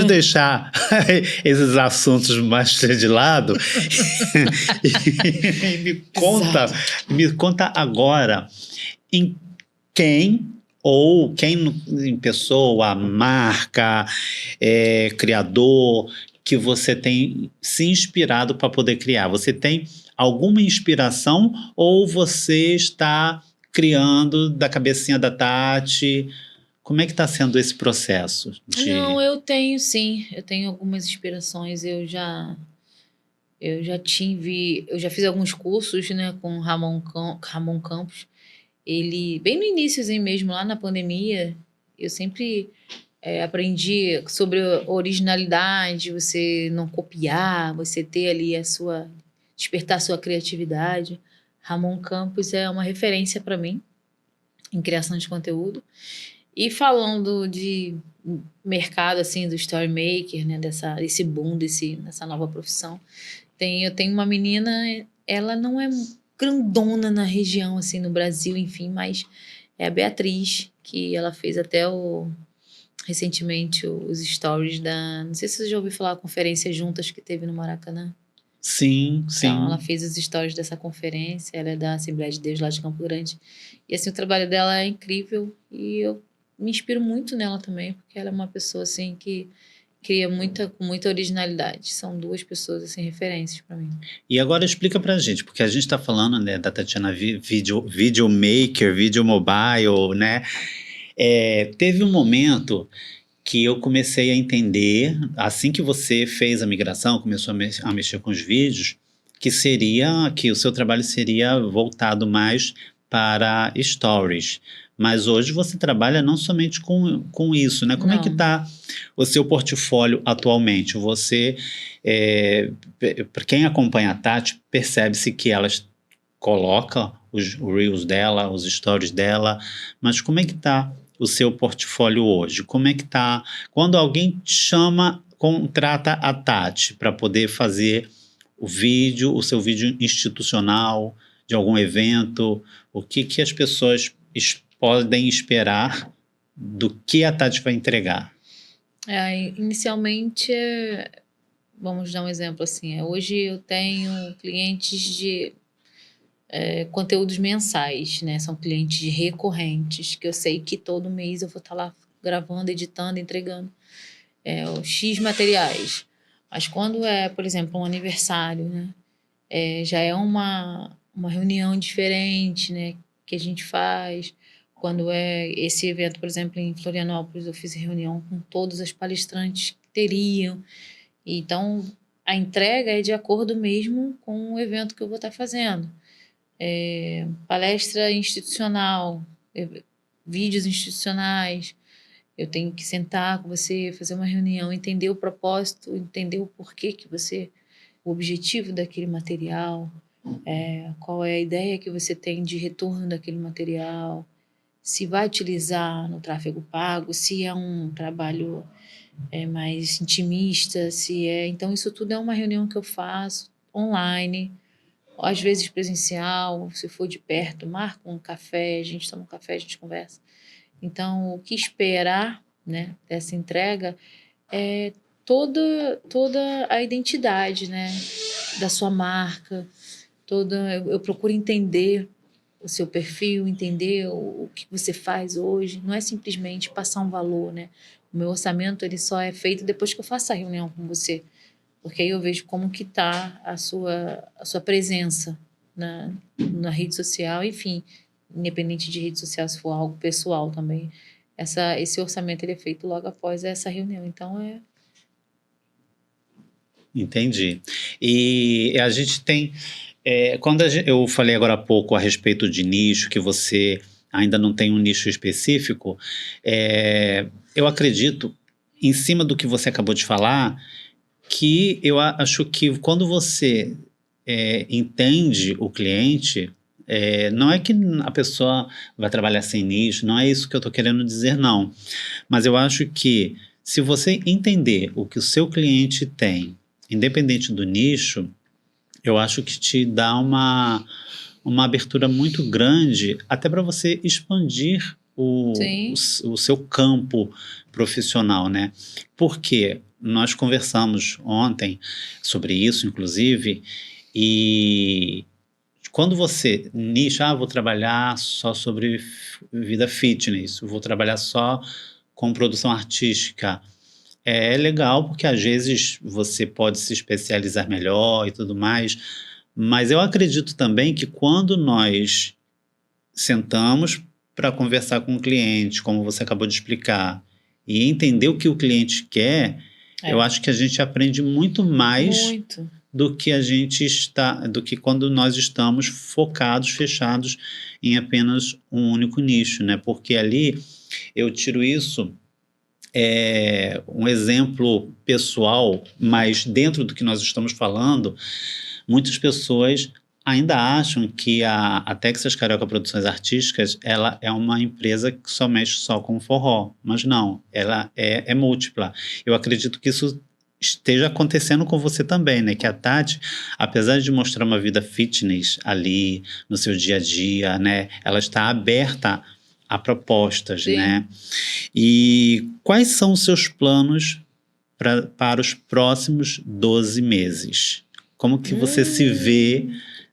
deixar esses assuntos mais de lado e me conta agora em pessoa, marca, criador, que você tem se inspirado para poder criar. Você tem alguma inspiração ou você está criando da cabecinha da Tati? Como é que está sendo esse processo? Não, eu tenho sim. Eu tenho algumas inspirações. Eu já Eu já fiz alguns cursos, né, com Ramon Campos. Ele, bem no iniciozinho mesmo, lá na pandemia, eu sempre aprendi sobre originalidade, você não copiar, você ter ali despertar a sua criatividade. Ramon Campos é uma referência para mim em criação de conteúdo. E falando de mercado, assim, do story maker, né, desse boom, dessa nova profissão, eu tenho uma menina, ela não é grandona na região, assim, no Brasil, enfim, mas é a Beatriz, que ela fez até recentemente os stories não sei se você já ouviu falar da conferência juntas que teve no Maracanã. Sim, Então, ela sim. fez os stories dessa conferência, ela é da Assembleia de Deus lá de Campo Grande. E assim, o trabalho dela é incrível e eu me inspiro muito nela também, porque ela é uma pessoa assim que cria com muita originalidade. São duas pessoas assim referências para mim. E agora explica pra gente, porque a gente está falando, né, da Tatiana videomaker, video mobile, né? Teve um momento que eu comecei a entender, assim que você fez a migração, começou a mexer com os vídeos, que o seu trabalho seria voltado mais para stories. Mas hoje você trabalha não somente com isso, né? Como é que Não. está o seu portfólio atualmente? Para quem acompanha a Tati, percebe-se que ela coloca os reels dela, os stories dela, mas como é que está o seu portfólio hoje? Como é que está? Quando alguém contrata a Tati para poder fazer o seu vídeo institucional de algum evento, o que as pessoas podem esperar do que a Tati vai entregar? Inicialmente, vamos dar um exemplo assim, hoje eu tenho clientes de conteúdos mensais, né? São clientes recorrentes, que eu sei que todo mês eu vou estar lá gravando, editando, entregando os X materiais. Mas quando por exemplo, um aniversário, né? Já é uma reunião diferente, né? Que a gente faz. Quando esse evento, por exemplo, em Florianópolis, eu fiz reunião com todas as palestrantes que teriam. Então, a entrega é de acordo mesmo com o evento que eu vou estar fazendo. Palestra institucional, vídeos institucionais. Eu tenho que sentar com você, fazer uma reunião, entender o propósito, entender o porquê o objetivo daquele material, qual é a ideia que você tem de retorno daquele material, se vai utilizar no tráfego pago, se é um trabalho mais intimista, Então, isso tudo é uma reunião que eu faço online, às vezes presencial, se for de perto, marca um café, a gente toma um café, a gente conversa. Então, o que esperar, né, dessa entrega é toda a identidade, né, da sua marca. Eu procuro entender o seu perfil, entender o que você faz hoje. Não é simplesmente passar um valor, né? O meu orçamento ele só é feito depois que eu faço a reunião com você, porque aí eu vejo como que está a sua presença na rede social, enfim, independente de rede social, se for algo pessoal também. Esse orçamento ele é feito logo após essa reunião, então Entendi. E a gente tem... eu falei agora há pouco a respeito de nicho, que você ainda não tem um nicho específico, eu acredito, em cima do que você acabou de falar, que eu acho que quando você entende o cliente, não é que a pessoa vai trabalhar sem nicho, não é isso que eu estou querendo dizer, não. Mas eu acho que se você entender o que o seu cliente tem, independente do nicho, eu acho que te dá uma abertura muito grande até para você expandir o seu campo profissional, né? Porque nós conversamos ontem sobre isso, inclusive, e quando você nicha, vou trabalhar só sobre vida fitness, vou trabalhar só com produção artística. É legal porque às vezes você pode se especializar melhor e tudo mais, mas eu acredito também que quando nós sentamos para conversar com o cliente, como você acabou de explicar, e entender o que o cliente quer, eu acho que a gente aprende muito mais do que a gente está, do que quando nós estamos focados, fechados em apenas um único nicho, né? Porque ali eu tiro isso, um exemplo pessoal, mas dentro do que nós estamos falando, muitas pessoas ainda acham que a Texas Carioca Produções Artísticas ela é uma empresa que só mexe só com forró, mas não, ela é múltipla. Eu acredito que isso esteja acontecendo com você também, né? Que a Tati, apesar de mostrar uma vida fitness ali no seu dia a dia, né? Ela está aberta a propostas, Sim. né? E quais são os seus planos para os próximos 12 meses? Como que você se vê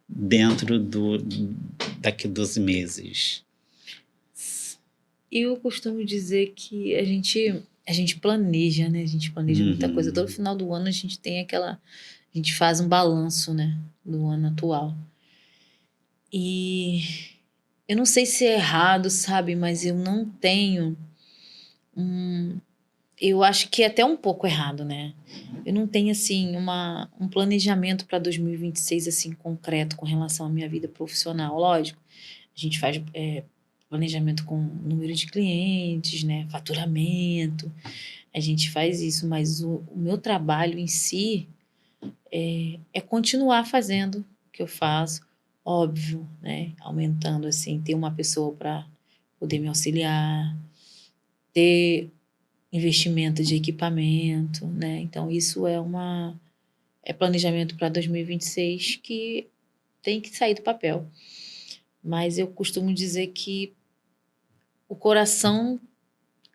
dentro daqui 12 meses? Eu costumo dizer que a gente planeja, né? A gente planeja muita coisa. Todo final do ano a gente tem a gente faz um balanço, né? Do ano atual. E eu não sei se é errado, sabe? Mas eu não tenho eu acho que é até um pouco errado, né? Eu não tenho, assim, um planejamento para 2026, assim, concreto com relação à minha vida profissional. Lógico, a gente faz planejamento com número de clientes, né? Faturamento, a gente faz isso, mas o meu trabalho em si é continuar fazendo o que eu faço, óbvio, né? Aumentando, assim, ter uma pessoa para poder me auxiliar, ter investimento de equipamento, né? Então, isso é planejamento para 2026 que tem que sair do papel. Mas eu costumo dizer que o coração,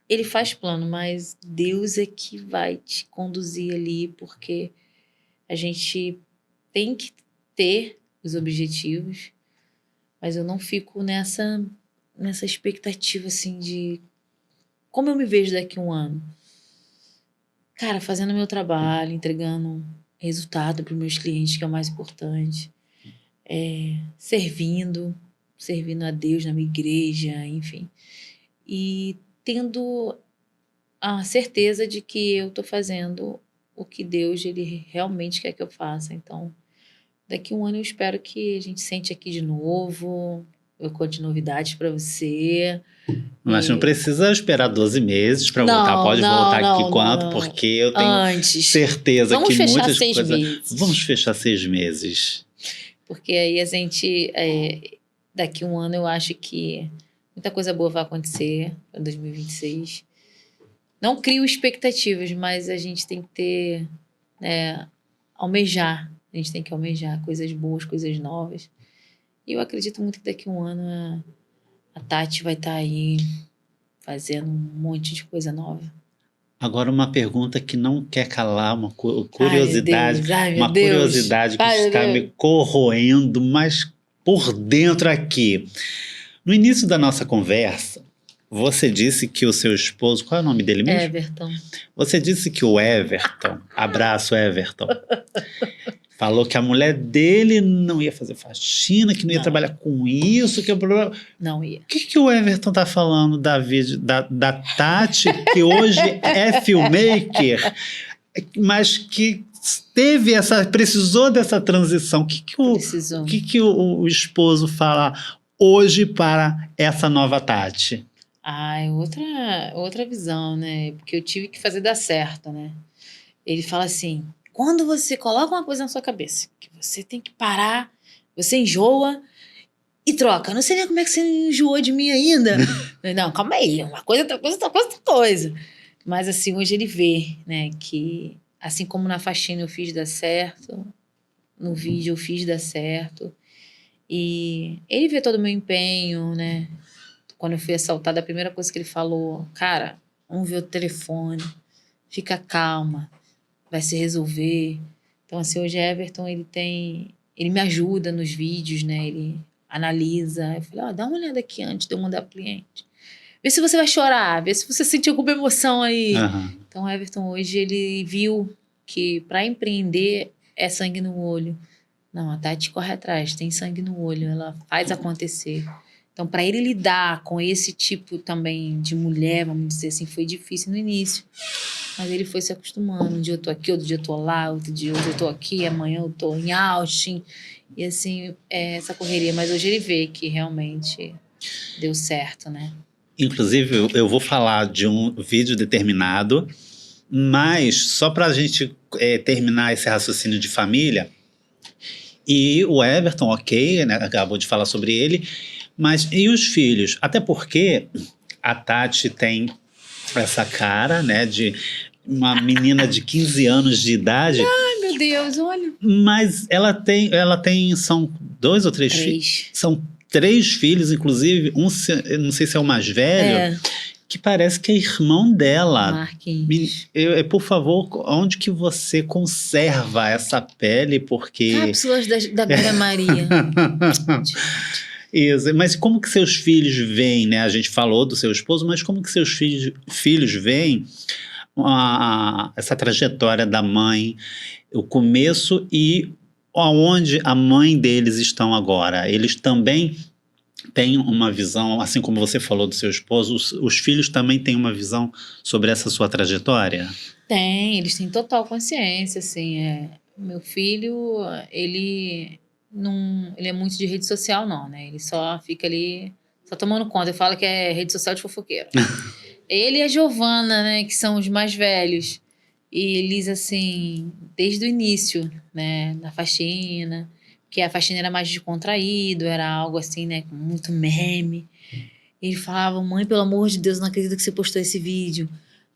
ele faz plano, mas Deus é que vai te conduzir ali, porque a gente tem que ter os objetivos, mas eu não fico nessa expectativa, assim, de como eu me vejo daqui a um ano. Cara, fazendo meu trabalho, entregando resultado para os meus clientes, que é o mais importante. Servindo a Deus na minha igreja, enfim. E tendo a certeza de que eu estou fazendo o que Deus ele realmente quer que eu faça. Então, daqui a um ano eu espero que a gente sente aqui de novo, eu conte novidades para você. Mas não precisa esperar 12 meses para voltar. Pode voltar aqui quanto, porque eu tenho certeza Vamos que fechar muitas 6 coisas... meses. Vamos fechar 6 meses. Porque aí a gente, daqui a um ano, eu acho que muita coisa boa vai acontecer em 2026. Não crio expectativas, mas a gente tem que ter, almejar. A gente tem que almejar coisas boas, coisas novas. E eu acredito muito que daqui a um ano a Tati vai estar aí fazendo um monte de coisa nova. Agora uma pergunta que não quer calar, uma curiosidade, Ai, meu Deus. Curiosidade que está me corroendo, mas por dentro aqui. No início da nossa conversa, você disse que o seu esposo, qual é o nome dele mesmo? Everton. Você disse que o Everton, abraço Everton, falou que a mulher dele não ia fazer faxina, que não ia trabalhar com isso, que o problema... Não ia. O que o Everton tá falando da Tati, que hoje é filmmaker, mas que precisou dessa transição? O que o esposo fala hoje para essa nova Tati? É outra visão, né? Porque eu tive que fazer dar certo, né? Ele fala assim, quando você coloca uma coisa na sua cabeça, que você tem que parar, você enjoa e troca. Não sei nem como é que você enjoou de mim ainda. Não, calma aí, uma coisa, outra coisa, outra coisa, outra coisa. Mas assim, hoje ele vê, né, que assim como na faxina eu fiz dar certo, no vídeo eu fiz dar certo. E ele vê todo o meu empenho, né? Quando eu fui assaltada, a primeira coisa que ele falou, cara, vamos ver o telefone, fica calma, vai se resolver. Então, assim, hoje Everton, ele me ajuda nos vídeos, né? Ele analisa. Eu falei, dá uma olhada aqui antes de eu mandar pro cliente. Vê se você vai chorar, vê se você sentiu alguma emoção aí. Uhum. Então, Everton, hoje ele viu que para empreender é sangue no olho. Não, a Tati corre atrás, tem sangue no olho, ela faz acontecer. Então, para ele lidar com esse tipo também de mulher, vamos dizer assim, foi difícil no início. Mas ele foi se acostumando. Um dia eu tô aqui, outro dia eu tô lá, outro dia hoje eu tô aqui, amanhã eu tô em Austin. E assim, essa correria. Mas hoje ele vê que realmente deu certo, né? Inclusive, eu vou falar de um vídeo determinado, mas só para a gente terminar esse raciocínio de família, e o Everton, ok, né, acabou de falar sobre ele, mas e os filhos? Até porque a Tati tem essa cara, né, de uma menina de 15 anos de idade, Ai, meu Deus, olha. mas ela tem, são 2 ou 3 filhos? 3. São 3 filhos, inclusive, eu não sei se é o mais velho, que parece que é irmão dela. Marquinhos. Por favor, onde que você conserva essa pele? Porque... Cápsulas da Glória Maria. Isso, mas como que seus filhos veem, né? A gente falou do seu esposo, mas como que seus filhos veem essa trajetória da mãe, o começo e aonde a mãe deles estão agora? Eles também têm uma visão, assim como você falou do seu esposo, os filhos também têm uma visão sobre essa sua trajetória? Tem, eles têm total consciência, assim. Meu filho, ele é muito de rede social, não, né? Ele só fica ali, só tomando conta. Eu falo que é rede social de fofoqueiro. Ele e a Giovana, né, que são os mais velhos. E eles, assim, desde o início, né, na faxina, que a faxina era mais descontraído, era algo assim, né, com muito meme. E eles falavam, mãe, pelo amor de Deus, não acredito que você postou esse vídeo.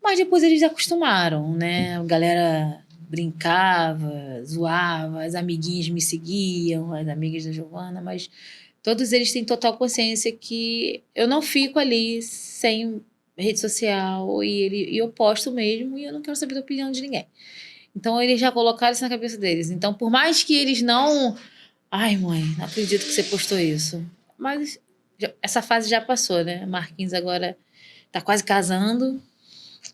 Mas depois eles acostumaram, né, a galera brincava, zoava, as amiguinhas me seguiam, as amigas da Giovana, mas todos eles têm total consciência que eu não fico ali sem rede social e eu posto mesmo e eu não quero saber da opinião de ninguém. Então eles já colocaram isso na cabeça deles. Então por mais que eles não... Ai, mãe, não acredito que você postou isso. Mas essa fase já passou, né? Marquinhos agora tá quase casando.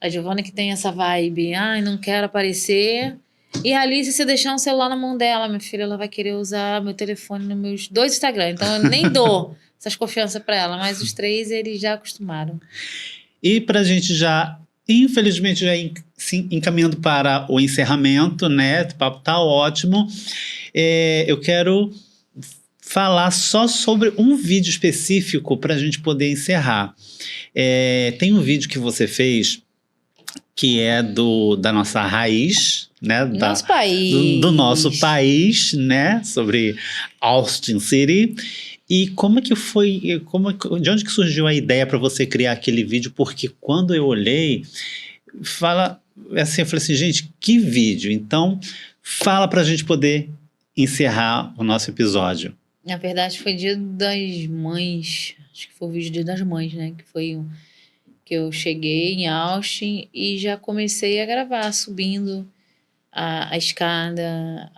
A Giovana que tem essa vibe, ai, não quero aparecer. E a Alice, se eu deixar um celular na mão dela, minha filha, ela vai querer usar meu telefone nos meus 2 Instagram. Então eu nem dou essas confianças para ela, mas os 3 eles já acostumaram. E pra gente já, infelizmente, já encaminhando para o encerramento, né? O papo tá ótimo. Eu quero falar só sobre um vídeo específico para a gente poder encerrar. Tem um vídeo que você fez que é da nossa raiz, né? Nosso país. Do nosso país, né? Sobre Austin City. E como é que foi, de onde que surgiu a ideia para você criar aquele vídeo? Porque quando eu olhei, eu falei assim, gente, que vídeo? Então, fala para a gente poder encerrar o nosso episódio. Na verdade, foi Dia das Mães. Acho que foi o vídeo Dia das Mães, né? Que foi que eu cheguei em Austin e já comecei a gravar, subindo a escada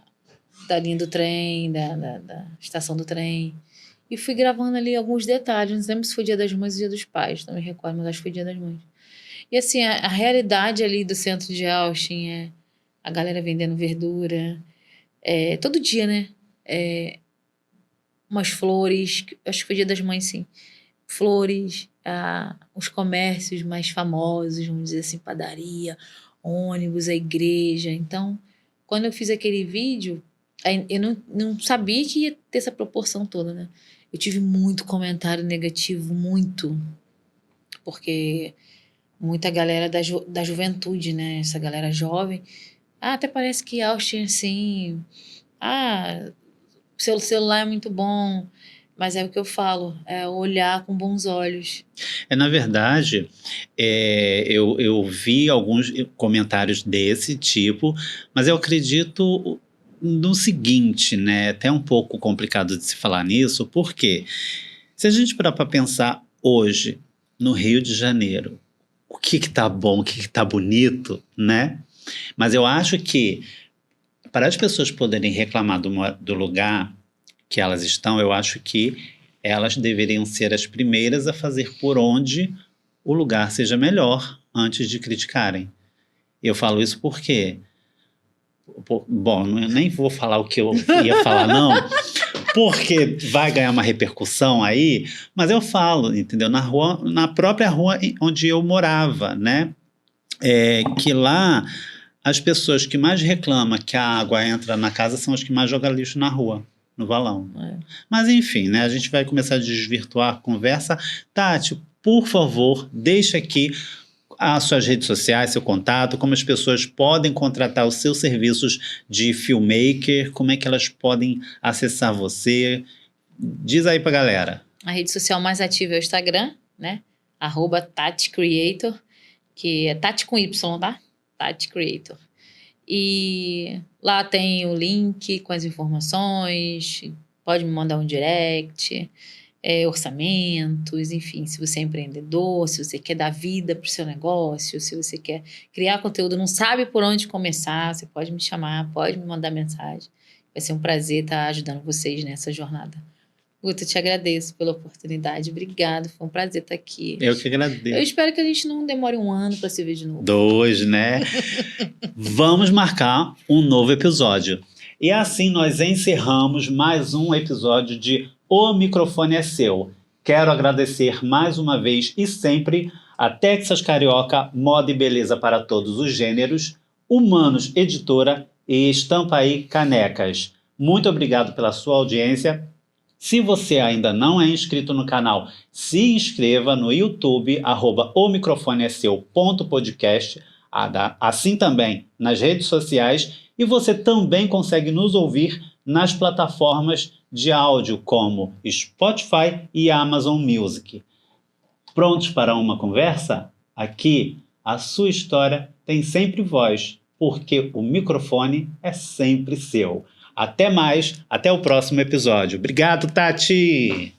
da linha do trem, da estação do trem. E fui gravando ali alguns detalhes. Não lembro se foi Dia das Mães ou Dia dos Pais, não me recordo, mas acho que foi Dia das Mães. E assim, a realidade ali do centro de Austin é a galera vendendo verdura. Todo dia, né? Umas flores, acho que foi Dia das Mães, sim. Flores, os comércios mais famosos, vamos dizer assim, padaria, ônibus, a igreja. Então, quando eu fiz aquele vídeo, eu não sabia que ia ter essa proporção toda, né? Eu tive muito comentário negativo, muito. Porque muita galera da juventude, né? Essa galera jovem. Até parece que Austin, assim... seu celular é muito bom, mas é o que eu falo, é olhar com bons olhos. Na verdade, eu vi alguns comentários desse tipo, mas eu acredito no seguinte, né? Até um pouco complicado de se falar nisso, porque se a gente parar para pensar hoje, no Rio de Janeiro, o que tá bom, o que tá bonito, né? Mas eu acho que para as pessoas poderem reclamar do lugar que elas estão, eu acho que elas deveriam ser as primeiras a fazer por onde o lugar seja melhor antes de criticarem. Eu falo isso porque... Bom, eu nem vou falar o que eu ia falar, não, porque vai ganhar uma repercussão aí, mas eu falo, entendeu? Na própria rua onde eu morava, né? é que lá as pessoas que mais reclamam que a água entra na casa são as que mais jogam lixo na rua, no valão. Mas enfim, né? A gente vai começar a desvirtuar a conversa. Tati, por favor, deixa aqui as suas redes sociais, seu contato, como as pessoas podem contratar os seus serviços de filmmaker, como é que elas podem acessar você. Diz aí pra galera. A rede social mais ativa é o Instagram, né? @TatiCreator, que é Tati com Y, tá? Tati Creator. E lá tem o link com as informações, pode me mandar um direct, orçamentos, enfim, se você é empreendedor, se você quer dar vida para o seu negócio, se você quer criar conteúdo, não sabe por onde começar, você pode me chamar, pode me mandar mensagem. Vai ser um prazer estar ajudando vocês nessa jornada. Guto, eu te agradeço pela oportunidade. Obrigada, foi um prazer estar aqui. Eu que agradeço. Eu espero que a gente não demore 1 ano para se ver de novo. 2, né? Vamos marcar um novo episódio. E assim nós encerramos mais um episódio de O Microfone é Seu. Quero agradecer mais uma vez e sempre a Texas Carioca Moda e Beleza para Todos os Gêneros, Humanos Editora e Estampaí Canecas. Muito obrigado pela sua audiência. Se você ainda não é inscrito no canal, se inscreva no YouTube, @omicrofoneeseu.podcast, assim também nas redes sociais, e você também consegue nos ouvir nas plataformas de áudio como Spotify e Amazon Music. Prontos para uma conversa? Aqui, a sua história tem sempre voz, porque o microfone é sempre seu. Até mais, até o próximo episódio. Obrigado, Tati!